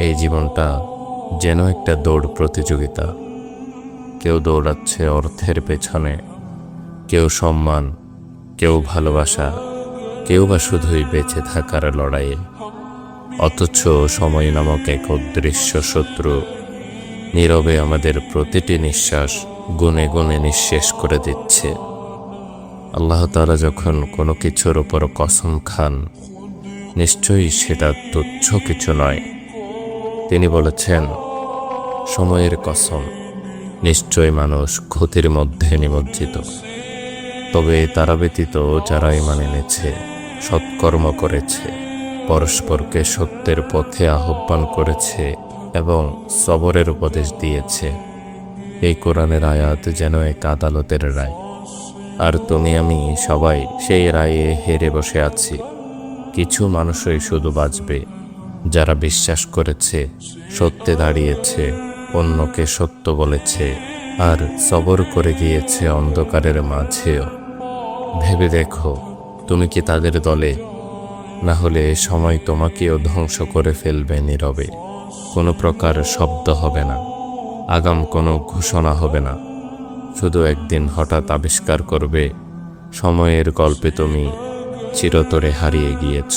এই জীবনটা যেন একটা দৌড় প্রতিযোগিতা। কেউ দৌড়াচ্ছে অর্থের পেছনে, কেউ সম্মান, কেউ ভালোবাসা, কেউ বা শুধুই বেঁচে থাকার লড়াইয়ে। অথচ সময় নামক এক অদৃশ্য শত্রু নীরবে আমাদের প্রতিটি নিঃশ্বাস গুনে গুনে নিঃশেষ করে দিচ্ছে। আল্লাহ তাআলা যখন কোনো কিছুর উপর কসম খান, নিশ্চয়ই সেটা তুচ্ছ কিছু নয়। তিনি বলেছেন, সময়ের কসম, নিশ্চয় মানুষ ক্ষতির মধ্যে নিমজ্জিত। তবে তারা ব্যতীত যারা ঈমান এনেছে, সৎকর্ম করেছে, পরস্পরকে সত্যের পথে আহ্বান করেছে এবং সবরের উপদেশ দিয়েছে। এই কোরআনের আয়াত যেন এক আদালতের রায়, আর তুমি আমি সবাই সেই রায়ে হেরে বসে আছি। কিছু মানুষই শুধু বাঁচবে যারা বিশ্বাস করেছে, সত্যে দাঁড়িয়েছে, অন্যকে সত্য বলেছে, আর সবর করে গিয়েছে অন্ধকারের মাঝেও। ভেবে দেখো, তুমি কি তাদের দলে? না হলে সময় তোমাকেও ধ্বংস করে ফেলবে নীরবে। কোনো প্রকার শব্দ হবে না, আগাম কোনো ঘোষণা হবে না। শুধু একদিন হঠাৎ আবিষ্কার করবে, সময়ের গল্পে তুমি চিরতরে হারিয়ে গিয়েছ।